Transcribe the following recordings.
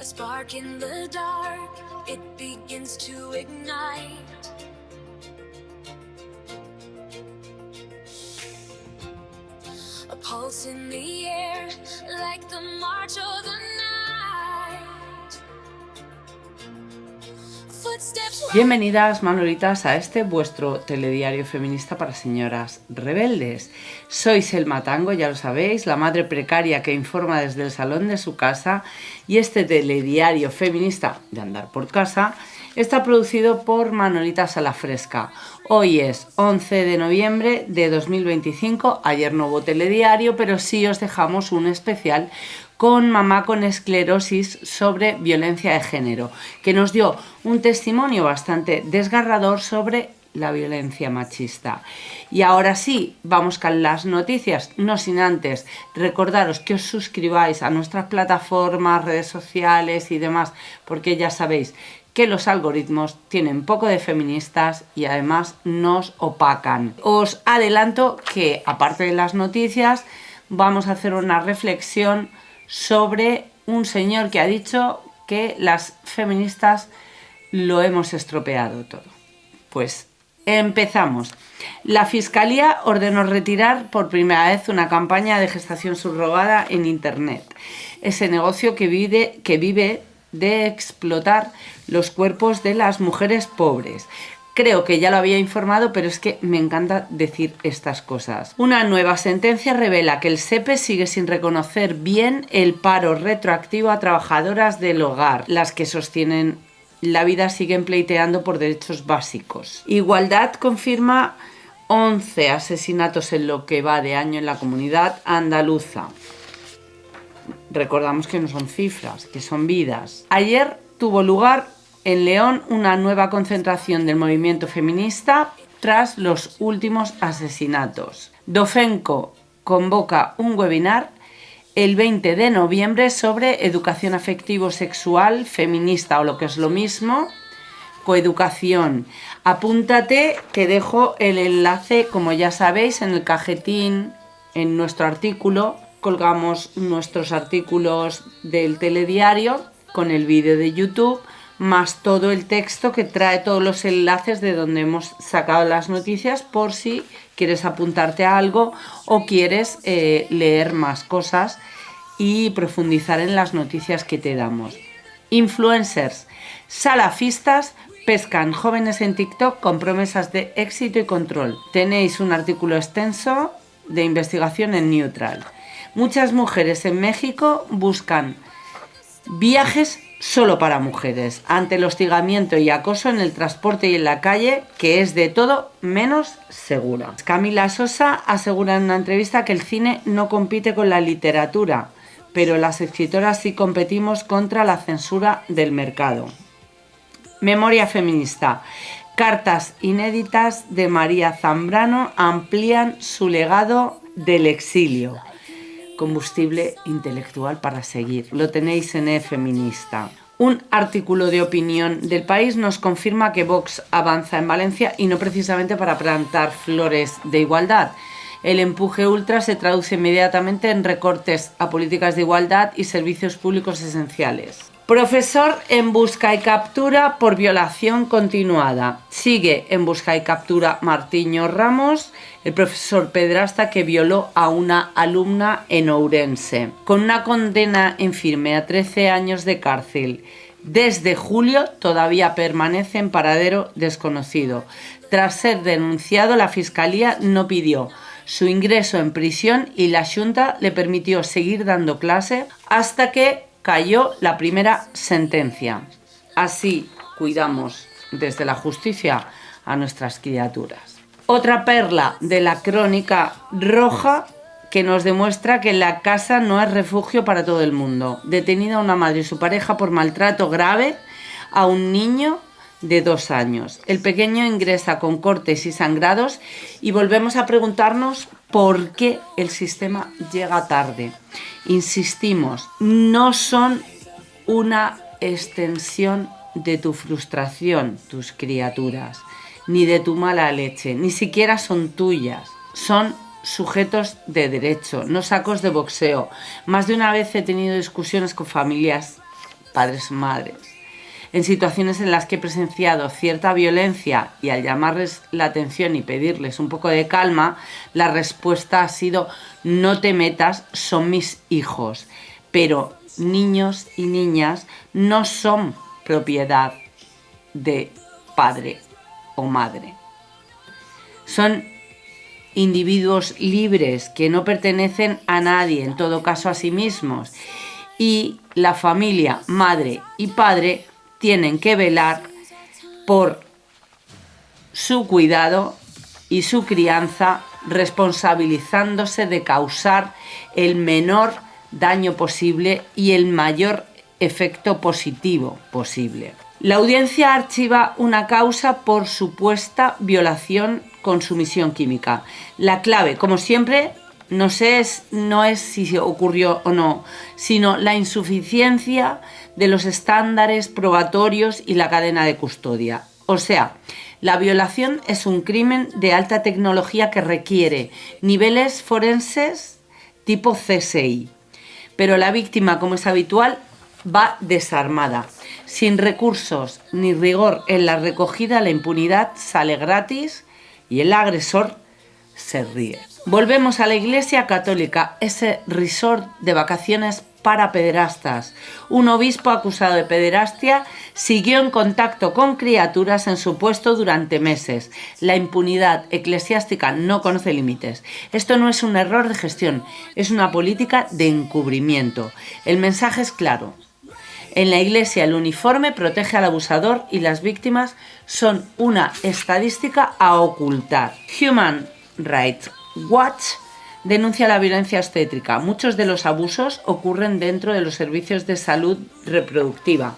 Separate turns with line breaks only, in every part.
spark in the dark, it begins to ignite. A pulse in the air, like the march of the night. Footsteps.
Bienvenidas, Manolitas, a este vuestro telediario feminista para señoras rebeldes. Soy Selma Tango, ya lo sabéis, la madre precaria que informa desde el salón de su casa, y este telediario feminista de andar por casa está producido por Manolitas a la Fresca. Hoy es 11 de noviembre de 2025, ayer no hubo telediario, pero sí os dejamos un especial con Mamá con Esclerosis sobre violencia de género, que nos dio un testimonio bastante desgarrador sobre la violencia machista. Y ahora sí, vamos con las noticias, no sin antes recordaros que os suscribáis a nuestras plataformas, redes sociales y demás, porque ya sabéis que los algoritmos tienen poco de feministas y además nos opacan. Os adelanto que, aparte de las noticias, vamos a hacer una reflexión sobre un señor que ha dicho que las feministas lo hemos estropeado todo. Pues empezamos. La Fiscalía ordenó retirar por primera vez una campaña de gestación subrogada en Internet. Ese negocio que vive de explotar los cuerpos de las mujeres pobres. Creo que ya lo había informado, pero es que me encanta decir estas cosas. Una nueva sentencia revela que el SEPE sigue sin reconocer bien el paro retroactivo a trabajadoras del hogar. Las que sostienen la vida siguen pleiteando por derechos básicos. Igualdad confirma 11 asesinatos en lo que va de año en la comunidad andaluza. Recordamos que no son cifras, que son vidas. Ayer tuvo lugar en León una nueva concentración del movimiento feminista tras los últimos asesinatos. Dofenco convoca un webinar el 20 de noviembre sobre educación afectivo-sexual feminista, o lo que es lo mismo, coeducación. Apúntate, que dejo el enlace, como ya sabéis, en el cajetín, en nuestro artículo. Colgamos nuestros artículos del telediario con el vídeo de YouTube, más todo el texto que trae todos los enlaces de donde hemos sacado las noticias, por si quieres apuntarte a algo o quieres leer más cosas y profundizar en las noticias que te damos. Influencers salafistas pescan jóvenes en TikTok con promesas de éxito y control. Tenéis un artículo extenso de investigación en Neutral. Muchas mujeres en México buscan viajes solo para mujeres, ante el hostigamiento y acoso en el transporte y en la calle, que es de todo menos segura. Camila Sosa asegura en una entrevista que el cine no compite con la literatura, pero las escritoras sí competimos contra la censura del mercado. Memoria feminista. Cartas inéditas de María Zambrano amplían su legado del exilio. Combustible intelectual para seguir. Lo tenéis en E-Feminista. Un artículo de opinión del País nos confirma que Vox avanza en Valencia y no precisamente para plantar flores de igualdad. El empuje ultra se traduce inmediatamente en recortes a políticas de igualdad y servicios públicos esenciales. Profesor en busca y captura por violación continuada. Sigue en busca y captura Martiño Ramos, el profesor pedrasta que violó a una alumna en Ourense. Con una condena en firme a 13 años de cárcel. Desde julio todavía permanece en paradero desconocido. Tras ser denunciado, la Fiscalía no pidió su ingreso en prisión y la Xunta le permitió seguir dando clase hasta que cayó la primera sentencia. Así cuidamos desde la justicia a nuestras criaturas. Otra perla de la crónica roja que nos demuestra que la casa no es refugio para todo el mundo. Detenida una madre y su pareja por maltrato grave a un niño de 2 años. El pequeño ingresa con cortes y sangrados y volvemos a preguntarnos por qué el sistema llega tarde. Insistimos, no son una extensión de tu frustración, tus criaturas, ni de tu mala leche, ni siquiera son tuyas, son sujetos de derecho, no sacos de boxeo. Más de una vez he tenido discusiones con familias padres o madres. En situaciones en las que he presenciado cierta violencia y al llamarles la atención y pedirles un poco de calma, la respuesta ha sido: no te metas, son mis hijos. Pero niños y niñas no son propiedad de padre o madre. Son individuos libres que no pertenecen a nadie, en todo caso a sí mismos. Y la familia, madre y padre, tienen que velar por su cuidado y su crianza, responsabilizándose de causar el menor daño posible y el mayor efecto positivo posible. La audiencia archiva una causa por supuesta violación con sumisión química. La clave, como siempre, no es si ocurrió o no, sino la insuficiencia de los estándares probatorios y la cadena de custodia. O sea, la violación es un crimen de alta tecnología que requiere niveles forenses tipo CSI. Pero la víctima, como es habitual, va desarmada. Sin recursos ni rigor en la recogida, la impunidad sale gratis y el agresor se ríe. Volvemos a la Iglesia Católica, ese resort de vacaciones para pederastas. Un obispo acusado de pederastia siguió en contacto con criaturas en su puesto durante meses. La impunidad eclesiástica no conoce límites. Esto no es un error de gestión, es una política de encubrimiento. El mensaje es claro. En la Iglesia el uniforme protege al abusador y las víctimas son una estadística a ocultar. Human Rights Watch denuncia la violencia obstétrica. Muchos de los abusos ocurren dentro de los servicios de salud reproductiva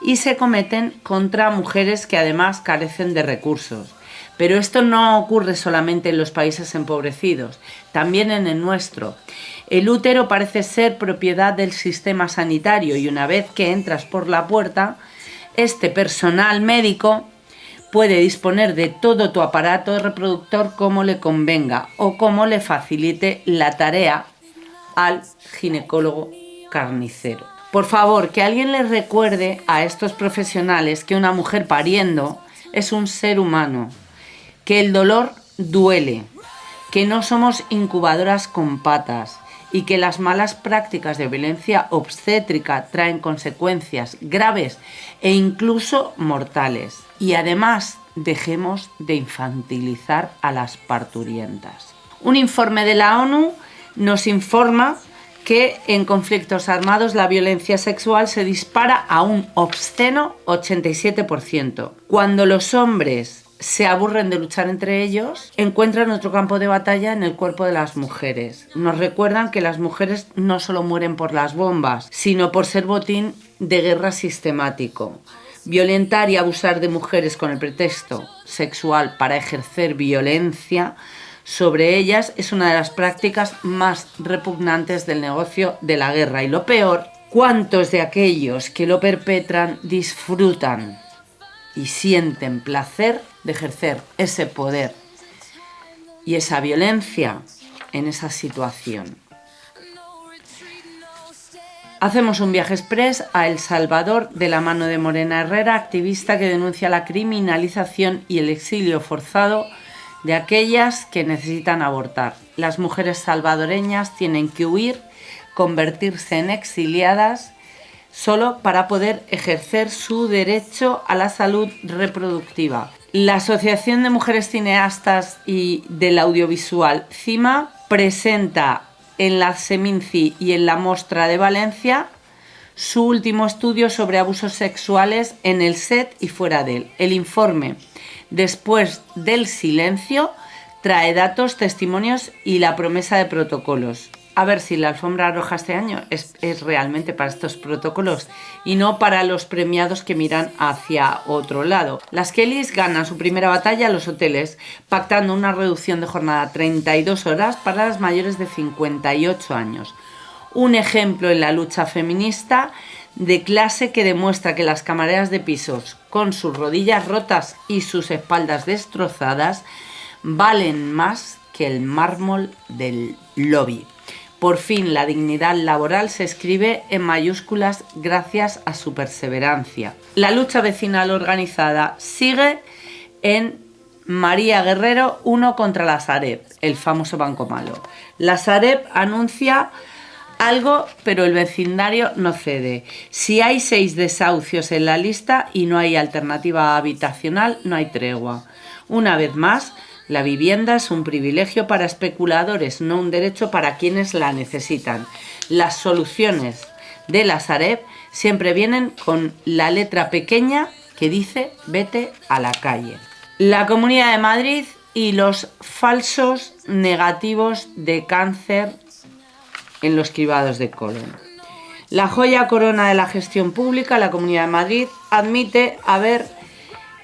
y se cometen contra mujeres que además carecen de recursos. Pero esto no ocurre solamente en los países empobrecidos, también en el nuestro. El útero parece ser propiedad del sistema sanitario y una vez que entras por la puerta, este personal médico puede disponer de todo tu aparato reproductor como le convenga o como le facilite la tarea al ginecólogo carnicero. Por favor, que alguien les recuerde a estos profesionales que una mujer pariendo es un ser humano, que el dolor duele, que no somos incubadoras con patas y que las malas prácticas de violencia obstétrica traen consecuencias graves e incluso mortales. Y además, dejemos de infantilizar a las parturientas. Un informe de la ONU nos informa que en conflictos armados la violencia sexual se dispara a un obsceno 87%. Cuando los hombres se aburren de luchar entre ellos, encuentran otro campo de batalla en el cuerpo de las mujeres. Nos recuerdan que las mujeres no solo mueren por las bombas, sino por ser botín de guerra sistemático. Violentar y abusar de mujeres con el pretexto sexual para ejercer violencia sobre ellas es una de las prácticas más repugnantes del negocio de la guerra. Y lo peor, ¿cuántos de aquellos que lo perpetran disfrutan y sienten placer de ejercer ese poder y esa violencia en esa situación? Hacemos un viaje express a El Salvador de la mano de Morena Herrera, activista que denuncia la criminalización y el exilio forzado de aquellas que necesitan abortar. Las mujeres salvadoreñas tienen que huir, convertirse en exiliadas solo para poder ejercer su derecho a la salud reproductiva. La Asociación de Mujeres Cineastas y del Audiovisual CIMA presenta en la Seminci y en la Mostra de Valencia su último estudio sobre abusos sexuales en el set y fuera de él. El informe Después del silencio trae datos, testimonios y la promesa de protocolos. A ver si la alfombra roja este año es realmente para estos protocolos y no para los premiados que miran hacia otro lado. Las Kellys ganan su primera batalla a los hoteles, pactando una reducción de jornada a 32 horas para las mayores de 58 años. Un ejemplo en la lucha feminista de clase que demuestra que las camareras de pisos, con sus rodillas rotas y sus espaldas destrozadas, valen más que el mármol del lobby. Por fin la dignidad laboral se escribe en mayúsculas gracias a su perseverancia. La lucha vecinal organizada sigue en María Guerrero 1 contra la Sareb, el famoso Banco Malo. La Sareb anuncia algo, pero el vecindario no cede. Si hay 6 desahucios en la lista y no hay alternativa habitacional, no hay tregua. Una vez más, la vivienda es un privilegio para especuladores, no un derecho para quienes la necesitan. Las soluciones de la Sareb siempre vienen con la letra pequeña que dice vete a la calle. La Comunidad de Madrid y los falsos negativos de cáncer en los cribados de colon. La joya corona de la gestión pública, la Comunidad de Madrid, admite haber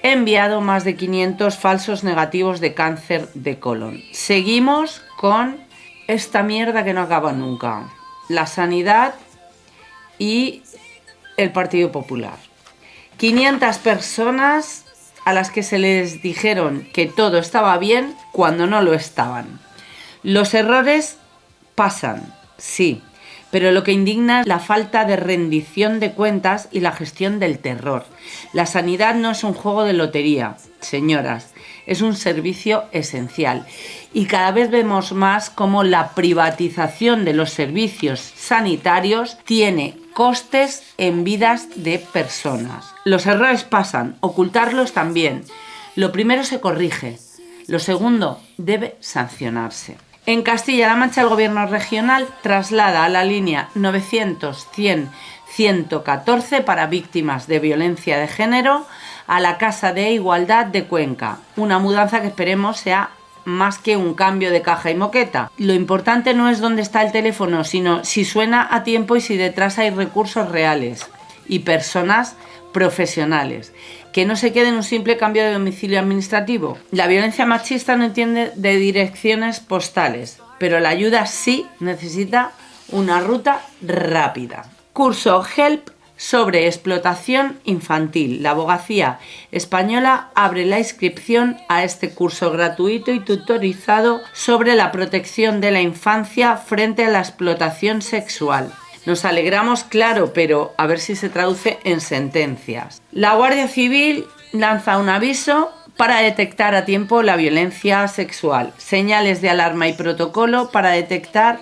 enviado más de 500 falsos negativos de cáncer de colon. Seguimos con esta mierda que no acaba nunca. La sanidad y el Partido Popular. 500 personas a las que se les dijeron que todo estaba bien cuando no lo estaban. Los errores pasan, sí, pero lo que indigna es la falta de rendición de cuentas y la gestión del terror. La sanidad no es un juego de lotería, señoras, es un servicio esencial. Y cada vez vemos más cómo la privatización de los servicios sanitarios tiene costes en vidas de personas. Los errores pasan, ocultarlos también. Lo primero se corrige, lo segundo debe sancionarse. En Castilla-La Mancha, el gobierno regional traslada a la línea 900-100-114 para víctimas de violencia de género a la Casa de Igualdad de Cuenca. Una mudanza que esperemos sea más que un cambio de caja y moqueta. Lo importante no es dónde está el teléfono, sino si suena a tiempo y si detrás hay recursos reales y personas profesionales. Que no se quede en un simple cambio de domicilio administrativo. La violencia machista no entiende de direcciones postales, pero la ayuda sí necesita una ruta rápida. Curso HELP sobre explotación infantil. La Abogacía Española abre la inscripción a este curso gratuito y tutorizado sobre la protección de la infancia frente a la explotación sexual. Nos alegramos, claro, pero a ver si se traduce en sentencias. La Guardia Civil lanza un aviso para detectar a tiempo la violencia sexual. Señales de alarma y protocolo para detectar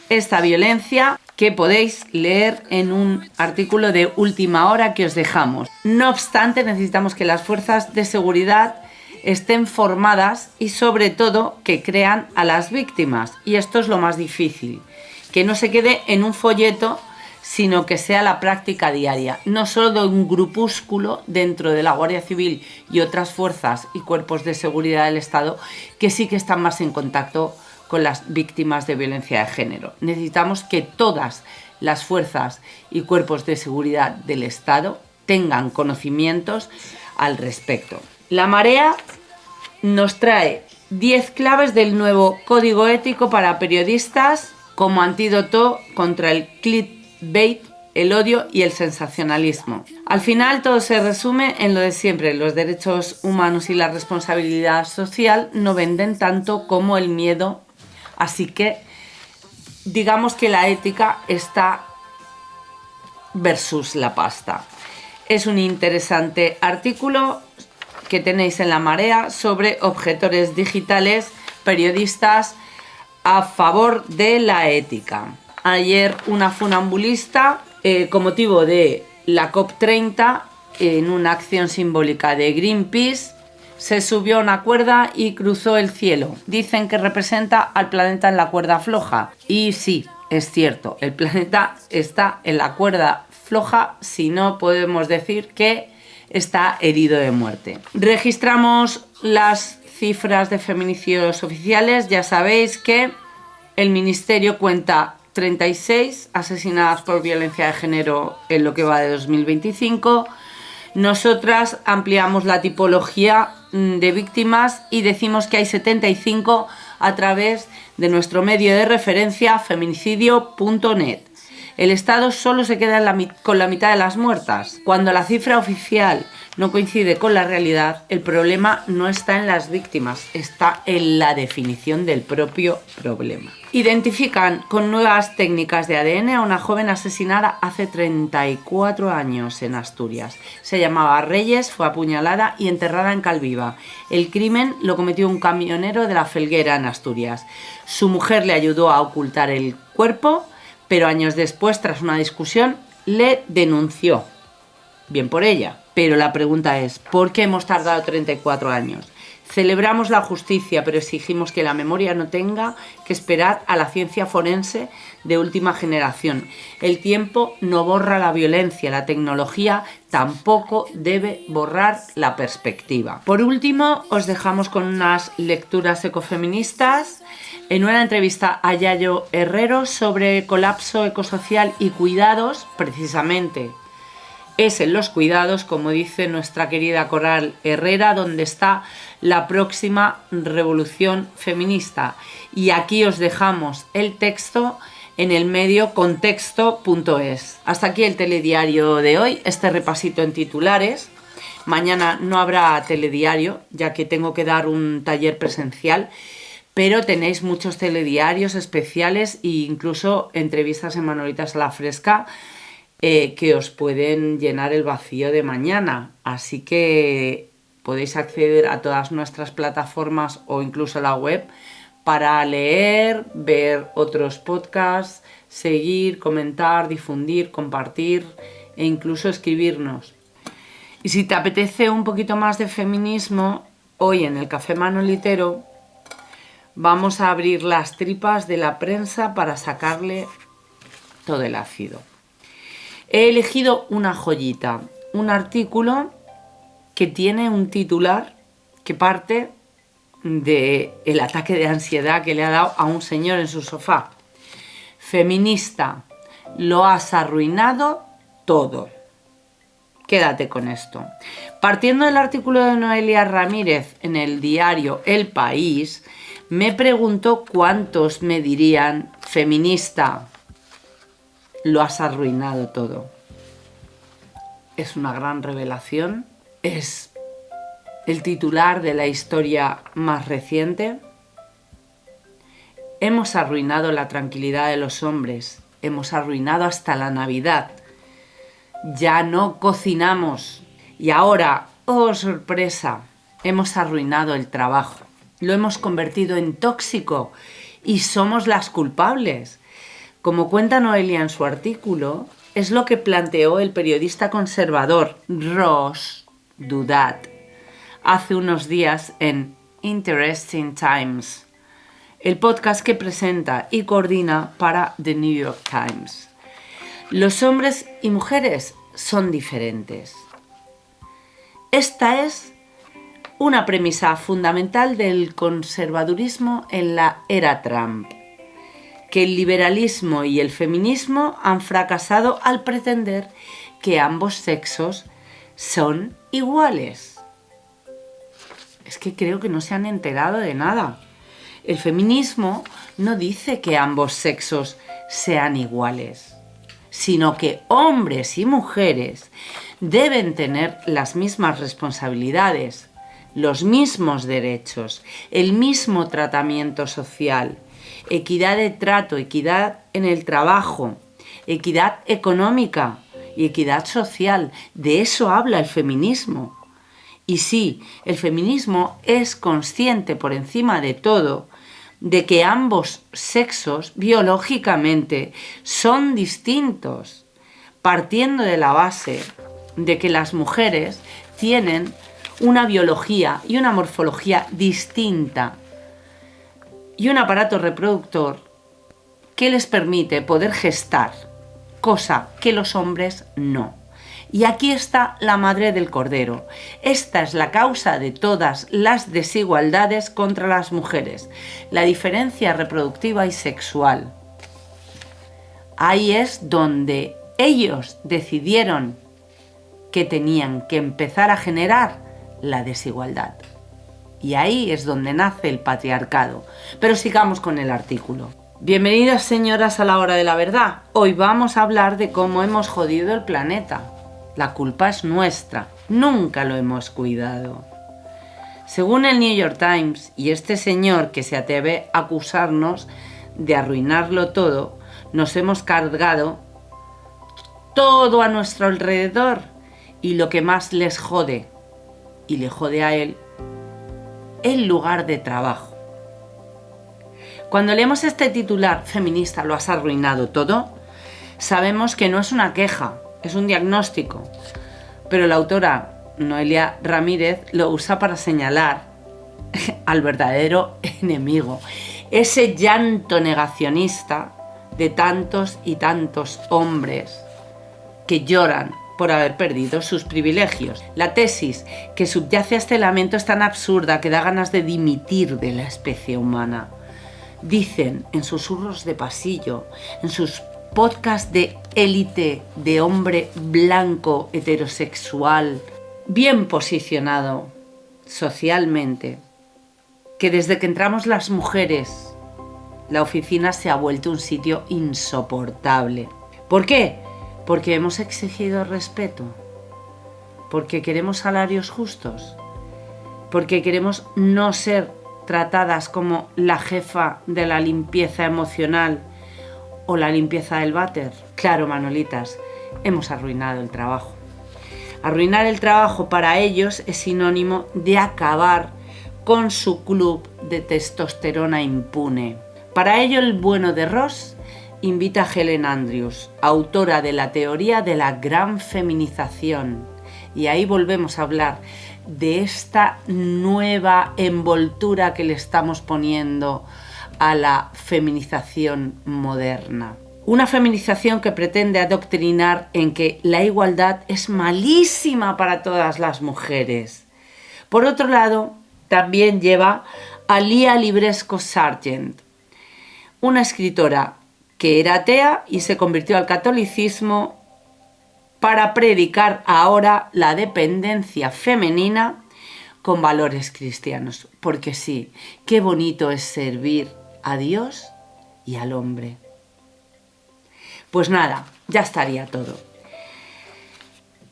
esta violencia que podéis leer en un artículo de última hora que os dejamos. No obstante, necesitamos que las fuerzas de seguridad estén formadas y sobre todo que crean a las víctimas. Y esto es lo más difícil. Que no se quede en un folleto, sino que sea la práctica diaria, no solo de un grupúsculo dentro de la Guardia Civil y otras fuerzas y cuerpos de seguridad del Estado que sí que están más en contacto con las víctimas de violencia de género. Necesitamos que todas las fuerzas y cuerpos de seguridad del Estado tengan conocimientos al respecto. La Marea nos trae 10 claves del nuevo Código Ético para periodistas como antídoto contra el clickbait, el odio y el sensacionalismo. Al final todo se resume en lo de siempre: los derechos humanos y la responsabilidad social no venden tanto como el miedo, así que digamos que la ética está versus la pasta. Es un interesante artículo que tenéis en La Marea sobre objetores digitales, periodistas a favor de la ética. Ayer una funambulista, con motivo de la COP30, en una acción simbólica de Greenpeace, se subió a una cuerda y cruzó el cielo. Dicen que representa al planeta en la cuerda floja. Y sí, es cierto, el planeta está en la cuerda floja, si no podemos decir que está herido de muerte. Registramos las cifras de feminicidios oficiales. Ya sabéis que el Ministerio cuenta 36 asesinadas por violencia de género en lo que va de 2025. Nosotras ampliamos la tipología de víctimas y decimos que hay 75 a través de nuestro medio de referencia feminicidio.net. El Estado solo se queda con la mitad de las muertas, cuando la cifra oficial no coincide con la realidad, el problema no está en las víctimas, está en la definición del propio problema. Identifican con nuevas técnicas de ADN a una joven asesinada hace 34 años en Asturias. Se llamaba Reyes, fue apuñalada y enterrada en Calviva. El crimen lo cometió un camionero de La Felguera en Asturias. Su mujer le ayudó a ocultar el cuerpo, pero años después, tras una discusión, le denunció. Bien por ella. Pero la pregunta es, ¿por qué hemos tardado 34 años? Celebramos la justicia, pero exigimos que la memoria no tenga que esperar a la ciencia forense de última generación. El tiempo no borra la violencia, la tecnología tampoco debe borrar la perspectiva. Por último, os dejamos con unas lecturas ecofeministas. En una entrevista a Yayo Herrero sobre colapso ecosocial y cuidados, precisamente es en los cuidados, como dice nuestra querida Coral Herrera, donde está la próxima revolución feminista. Y aquí os dejamos el texto en el medio contexto.es. Hasta aquí el telediario de hoy, este repasito en titulares. Mañana no habrá telediario, ya que tengo que dar un taller presencial, pero tenéis muchos telediarios especiales e incluso entrevistas en Manolitas a la Fresca, que os pueden llenar el vacío de mañana. Así que podéis acceder a todas nuestras plataformas o incluso a la web para leer, ver otros podcasts, seguir, comentar, difundir, compartir e incluso escribirnos. Y si te apetece un poquito más de feminismo, hoy en el Café Manolitero vamos a abrir las tripas de la prensa para sacarle todo el ácido. He elegido una joyita, un artículo que tiene un titular que parte del ataque de ansiedad que le ha dado a un señor en su sofá. Feminista, lo has arruinado todo. Quédate con esto. Partiendo del artículo de Noelia Ramírez en el diario El País, me pregunto cuántos me dirían: feminista, lo has arruinado todo. Es una gran revelación. Es el titular de la historia más reciente. Hemos arruinado la tranquilidad de los hombres. Hemos arruinado hasta la Navidad. Ya no cocinamos. Y ahora, oh sorpresa, hemos arruinado el trabajo. Lo hemos convertido en tóxico y somos las culpables. Como cuenta Noelia en su artículo, es lo que planteó el periodista conservador Ross Dudat hace unos días en Interesting Times, el podcast que presenta y coordina para The New York Times. Los hombres y mujeres son diferentes. Esta es una premisa fundamental del conservadurismo en la era Trump, que el liberalismo y el feminismo han fracasado al pretender que ambos sexos son iguales. Es que creo que no se han enterado de nada. El feminismo no dice que ambos sexos sean iguales, sino que hombres y mujeres deben tener las mismas responsabilidades, los mismos derechos, el mismo tratamiento social, equidad de trato, equidad en el trabajo, equidad económica y equidad social. De eso habla el feminismo. Y sí, el feminismo es consciente por encima de todo de que ambos sexos biológicamente son distintos, partiendo de la base de que las mujeres tienen una biología y una morfología distinta y un aparato reproductor que les permite poder gestar, cosa que los hombres no. Y aquí está la madre del cordero. Esta es la causa de todas las desigualdades contra las mujeres, la diferencia reproductiva y sexual. Ahí es donde ellos decidieron que tenían que empezar a generar la desigualdad. Y ahí es donde nace el patriarcado. Pero sigamos con el artículo. Bienvenidas, señoras, a la hora de la verdad. Hoy vamos a hablar de cómo hemos jodido el planeta. La culpa es nuestra, nunca lo hemos cuidado. Según el New York Times y este señor que se atreve a acusarnos de arruinarlo todo, nos hemos cargado todo a nuestro alrededor y lo que más les jode, y le jode a él, el lugar de trabajo. Cuando leemos este titular, feminista, lo has arruinado todo, sabemos que no es una queja, es un diagnóstico, pero la autora Noelia Ramírez lo usa para señalar al verdadero enemigo, ese llanto negacionista de tantos y tantos hombres que lloran por haber perdido sus privilegios. La tesis que subyace a este lamento es tan absurda que da ganas de dimitir de la especie humana. Dicen en susurros de pasillo, en sus podcasts de élite de hombre blanco heterosexual, bien posicionado socialmente, que desde que entramos las mujeres, la oficina se ha vuelto un sitio insoportable. ¿Por qué? Porque hemos exigido respeto, porque queremos salarios justos, porque queremos no ser tratadas como la jefa de la limpieza emocional o la limpieza del váter. Claro, Manolitas, hemos arruinado el trabajo. Arruinar el trabajo para ellos es sinónimo de acabar con su club de testosterona impune. Para ello, el bueno de Ross invita a Helen Andrews, autora de la teoría de la gran feminización. Y ahí volvemos a hablar de esta nueva envoltura que le estamos poniendo a la feminización moderna. Una feminización que pretende adoctrinar en que la igualdad es malísima para todas las mujeres. Por otro lado, también lleva a Lia Libresco Sargent, una escritora que era atea y se convirtió al catolicismo para predicar ahora la dependencia femenina con valores cristianos. Porque sí, qué bonito es servir a Dios y al hombre. Pues nada, ya estaría todo.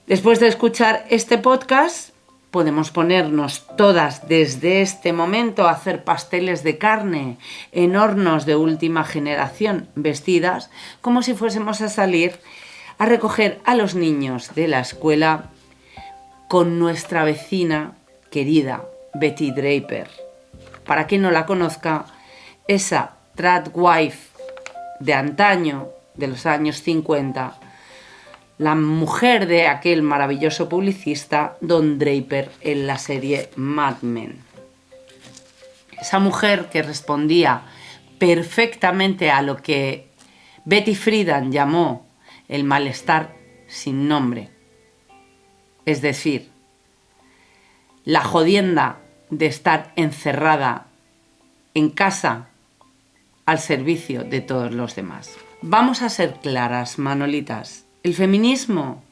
Después de escuchar este podcast, podemos ponernos todas desde este momento a hacer pasteles de carne en hornos de última generación, vestidas como si fuésemos a salir a recoger a los niños de la escuela con nuestra vecina querida Betty Draper. Para quien no la conozca, esa tradwife de antaño, de los años 50, la mujer de aquel maravilloso publicista Don Draper en la serie Mad Men. Esa mujer que respondía perfectamente a lo que Betty Friedan llamó el malestar sin nombre. Es decir, la jodienda de estar encerrada en casa al servicio de todos los demás. Vamos a ser claras, Manolitas. ¿El feminismo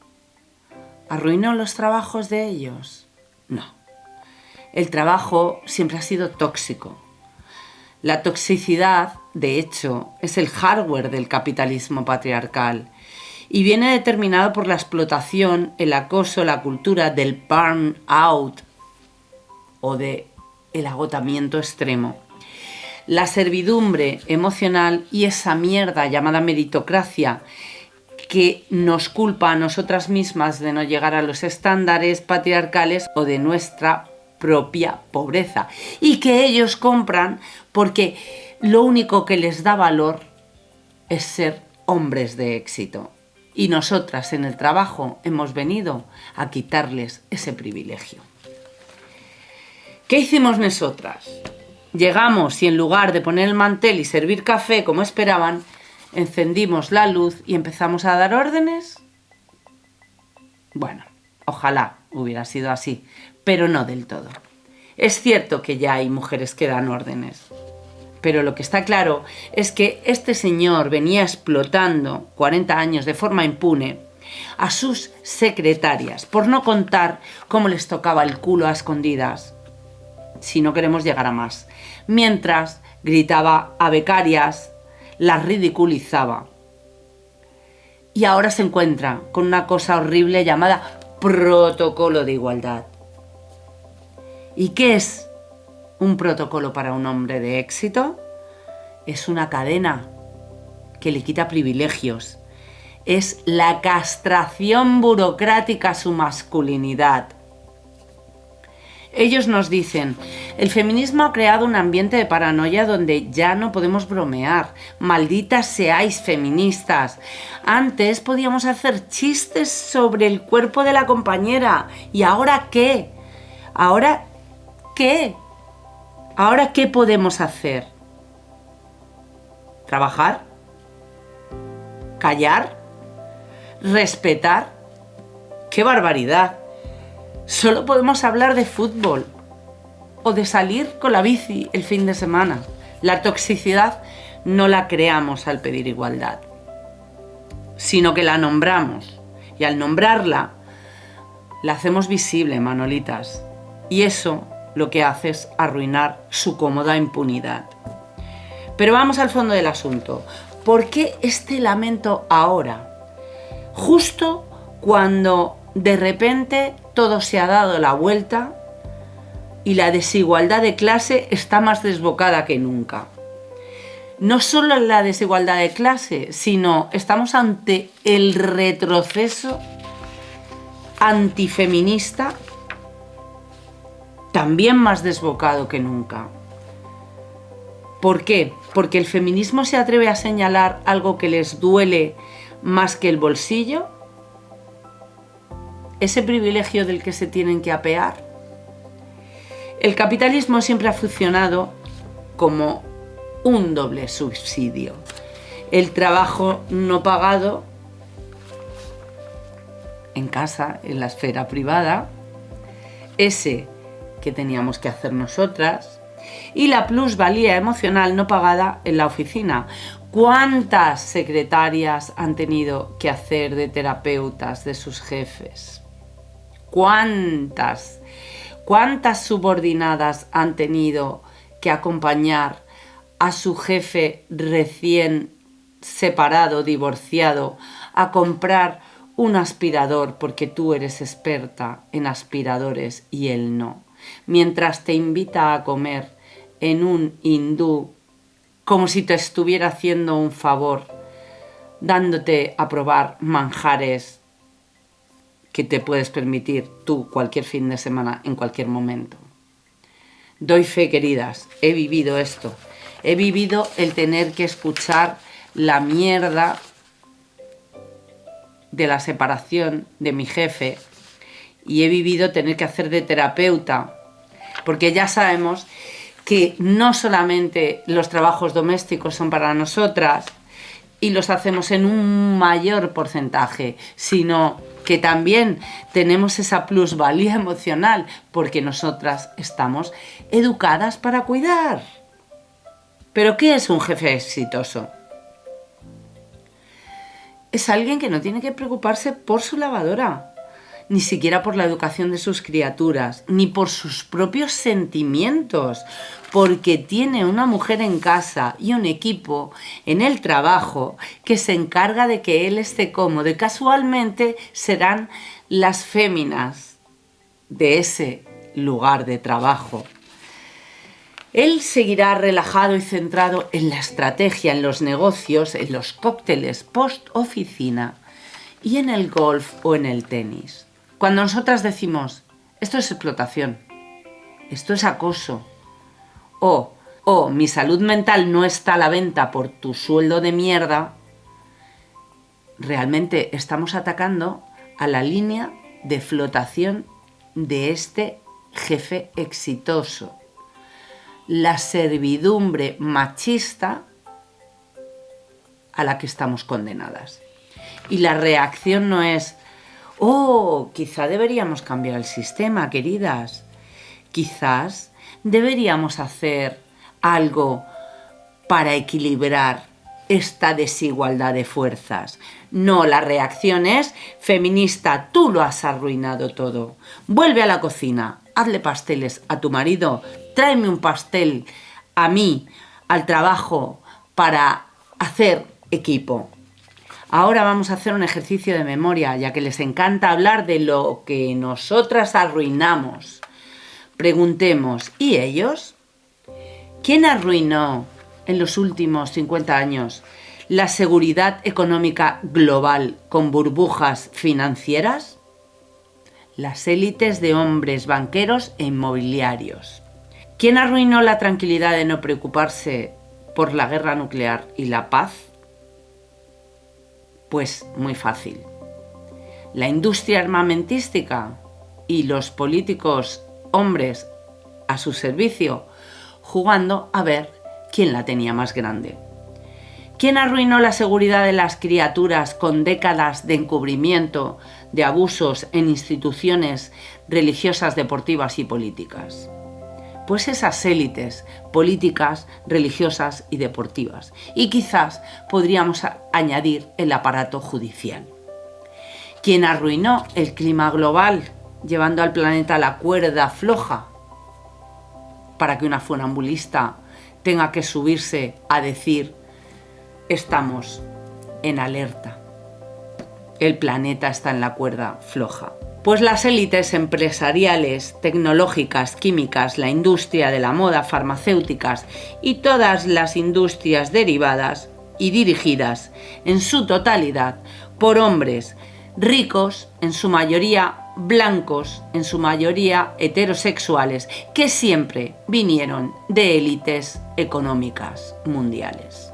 arruinó los trabajos de ellos? No. El trabajo siempre ha sido tóxico. La toxicidad, de hecho, es el hardware del capitalismo patriarcal y viene determinado por la explotación, el acoso, la cultura del burn-out o del agotamiento extremo. La servidumbre emocional y esa mierda llamada meritocracia que nos culpa a nosotras mismas de no llegar a los estándares patriarcales o de nuestra propia pobreza y que ellos compran porque lo único que les da valor es ser hombres de éxito. Y nosotras en el trabajo hemos venido a quitarles ese privilegio. ¿Qué hicimos nosotras? Llegamos y en lugar de poner el mantel y servir café como esperaban, encendimos la luz y empezamos a dar órdenes. Bueno, ojalá hubiera sido así, pero no del todo. Es cierto que ya hay mujeres que dan órdenes, pero lo que está claro es que este señor venía explotando 40 años de forma impune a sus secretarias por no contar cómo les tocaba el culo a escondidas, si no queremos llegar a más, mientras gritaba a becarias, las ridiculizaba. Y ahora se encuentra con una cosa horrible llamada protocolo de igualdad. ¿Y qué es un protocolo para un hombre de éxito? Es una cadena que le quita privilegios. Es la castración burocrática a su masculinidad. Ellos nos dicen, el feminismo ha creado un ambiente de paranoia donde ya no podemos bromear. Malditas seáis feministas. Antes podíamos hacer chistes sobre el cuerpo de la compañera. ¿Y ahora qué? ¿Ahora qué? ¿Ahora qué podemos hacer? ¿Trabajar? ¿Callar? ¿Respetar? ¡Qué barbaridad! Solo podemos hablar de fútbol o de salir con la bici el fin de semana. La toxicidad no la creamos al pedir igualdad, sino que la nombramos. Y al nombrarla, la hacemos visible, Manolitas. Y eso lo que hace es arruinar su cómoda impunidad. Pero vamos al fondo del asunto. ¿Por qué este lamento ahora? Justo cuando de repente todo se ha dado la vuelta y la desigualdad de clase está más desbocada que nunca. No solo la desigualdad de clase, sino estamos ante el retroceso antifeminista también más desbocado que nunca. ¿Por qué? Porque el feminismo se atreve a señalar algo que les duele más que el bolsillo. Ese privilegio del que se tienen que apear. El capitalismo siempre ha funcionado como un doble subsidio. El trabajo no pagado en casa, en la esfera privada, ese que teníamos que hacer nosotras, y la plusvalía emocional no pagada en la oficina. ¿Cuántas secretarias han tenido que hacer de terapeutas de sus jefes? ¿Cuántas subordinadas han tenido que acompañar a su jefe recién separado, divorciado, a comprar un aspirador porque tú eres experta en aspiradores y él no? Mientras te invita a comer en un hindú como si te estuviera haciendo un favor, dándote a probar manjares que te puedes permitir tú cualquier fin de semana, en cualquier momento. Doy fe, queridas, he vivido esto. He vivido el tener que escuchar la mierda de la separación de mi jefe y he vivido tener que hacer de terapeuta, porque ya sabemos que no solamente los trabajos domésticos son para nosotras y los hacemos en un mayor porcentaje, sino que también tenemos esa plusvalía emocional porque nosotras estamos educadas para cuidar. ¿Pero qué es un jefe exitoso? Es alguien que no tiene que preocuparse por su lavadora, ni siquiera por la educación de sus criaturas, ni por sus propios sentimientos, porque tiene una mujer en casa y un equipo en el trabajo que se encarga de que él esté cómodo, y casualmente serán las féminas de ese lugar de trabajo. Él seguirá relajado y centrado en la estrategia, en los negocios, en los cócteles post-oficina y en el golf o en el tenis. Cuando nosotras decimos, esto es explotación, esto es acoso, o mi salud mental no está a la venta por tu sueldo de mierda, realmente estamos atacando a la línea de flotación de este jefe exitoso. La servidumbre machista a la que estamos condenadas. Y la reacción no es, quizá deberíamos cambiar el sistema, queridas. Quizás deberíamos hacer algo para equilibrar esta desigualdad de fuerzas. No, la reacción es, feminista, tú lo has arruinado todo. Vuelve a la cocina, hazle pasteles a tu marido, tráeme un pastel a mí, al trabajo, para hacer equipo. Ahora vamos a hacer un ejercicio de memoria, ya que les encanta hablar de lo que nosotras arruinamos. Preguntemos, ¿y ellos? ¿Quién arruinó en los últimos 50 años la seguridad económica global con burbujas financieras? Las élites de hombres banqueros e inmobiliarios. ¿Quién arruinó la tranquilidad de no preocuparse por la guerra nuclear y la paz? Pues muy fácil. La industria armamentística y los políticos hombres a su servicio, jugando a ver quién la tenía más grande. ¿Quién arruinó la seguridad de las criaturas con décadas de encubrimiento de abusos en instituciones religiosas, deportivas y políticas? Pues esas élites políticas, religiosas y deportivas. Y quizás podríamos añadir el aparato judicial. ¿Quién arruinó el clima global, llevando al planeta a la cuerda floja para que una funambulista tenga que subirse a decir: estamos en alerta, el planeta está en la cuerda floja? Pues las élites empresariales, tecnológicas, químicas, la industria de la moda, farmacéuticas y todas las industrias derivadas y dirigidas en su totalidad por hombres ricos, en su mayoría blancos, en su mayoría heterosexuales, que siempre vinieron de élites económicas mundiales.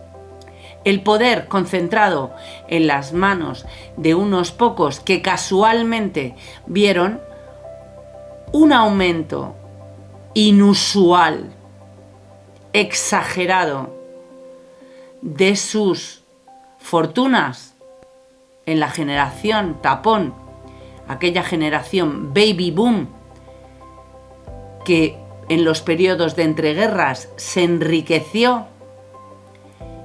El poder concentrado en las manos de unos pocos que casualmente vieron un aumento inusual, exagerado, de sus fortunas en la generación tapón, aquella generación baby boom que en los periodos de entreguerras se enriqueció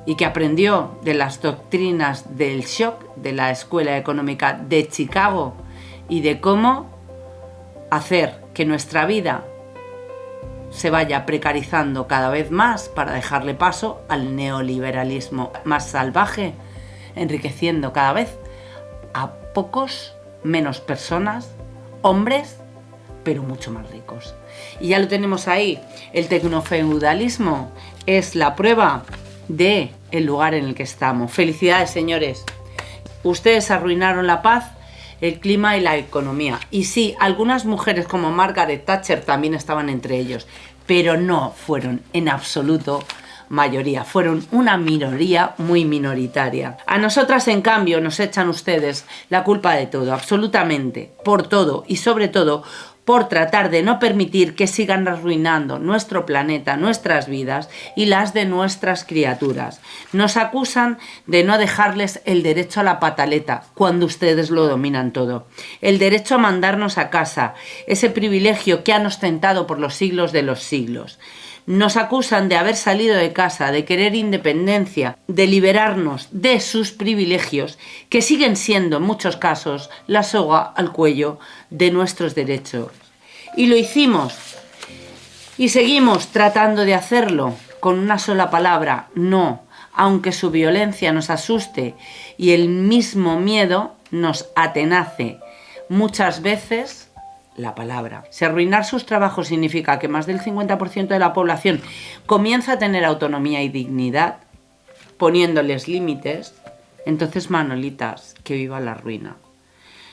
y que aprendió de las doctrinas del shock de la Escuela Económica de Chicago y de cómo hacer que nuestra vida se vaya precarizando cada vez más para dejarle paso al neoliberalismo más salvaje, enriqueciendo cada vez a pocos menos personas, hombres, pero mucho más ricos. Y ya lo tenemos ahí, el tecnofeudalismo es la prueba de el lugar en el que estamos. Felicidades, señores. Ustedes arruinaron la paz, el clima y la economía. Y sí, algunas mujeres como Margaret Thatcher también estaban entre ellos, pero no fueron en absoluto mayoría, fueron una minoría muy minoritaria. A nosotras, en cambio, nos echan ustedes la culpa de todo, absolutamente, por todo y sobre todo por tratar de no permitir que sigan arruinando nuestro planeta, nuestras vidas y las de nuestras criaturas. Nos acusan de no dejarles el derecho a la pataleta, cuando ustedes lo dominan todo. El derecho a mandarnos a casa, ese privilegio que han ostentado por los siglos de los siglos. Nos acusan de haber salido de casa, de querer independencia, de liberarnos de sus privilegios, que siguen siendo en muchos casos la soga al cuello de nuestros derechos. Y lo hicimos. Y seguimos tratando de hacerlo con una sola palabra: no, aunque su violencia nos asuste y el mismo miedo nos atenace. Muchas veces la palabra. Si arruinar sus trabajos significa que más del 50% de la población comienza a tener autonomía y dignidad, poniéndoles límites, entonces, Manolitas, que viva la ruina.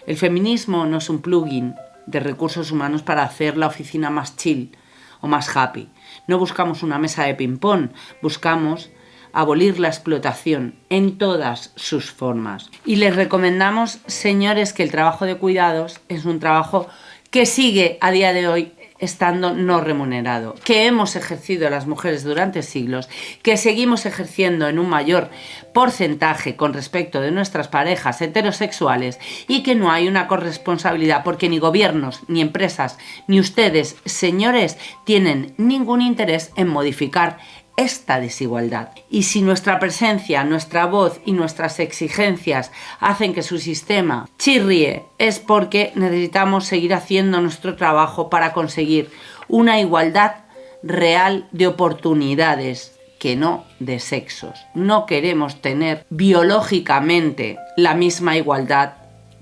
El feminismo no es un plugin de recursos humanos para hacer la oficina más chill o más happy. No buscamos una mesa de ping-pong, buscamos abolir la explotación en todas sus formas. Y les recomendamos, señores, que el trabajo de cuidados es un trabajo que sigue a día de hoy estando no remunerado, que hemos ejercido las mujeres durante siglos, que seguimos ejerciendo en un mayor porcentaje con respecto de nuestras parejas heterosexuales y que no hay una corresponsabilidad porque ni gobiernos, ni empresas, ni ustedes, señores, tienen ningún interés en modificar esta desigualdad. Y si nuestra presencia, nuestra voz y nuestras exigencias hacen que su sistema chirríe, es porque necesitamos seguir haciendo nuestro trabajo para conseguir una igualdad real de oportunidades, que que no de sexos. No queremos tener biológicamente la misma igualdad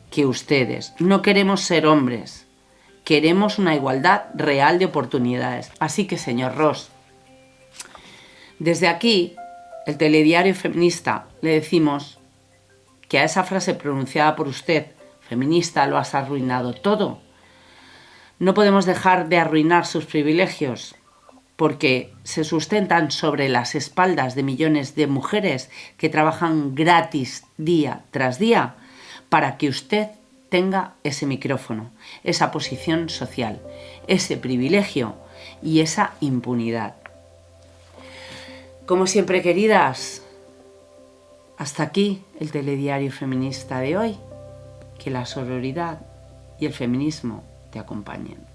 que ustedes. No queremos ser hombres. Queremos una igualdad real de oportunidades. Así que, señor Ross, desde aquí, el Telediario Feminista, le decimos que a esa frase pronunciada por usted, feminista, lo has arruinado todo. No podemos dejar de arruinar sus privilegios, porque se sustentan sobre las espaldas de millones de mujeres que trabajan gratis día tras día para que usted tenga ese micrófono, esa posición social, ese privilegio y esa impunidad. Como siempre, queridas, hasta aquí el Telediario Feminista de hoy. Que la sororidad y el feminismo te acompañen.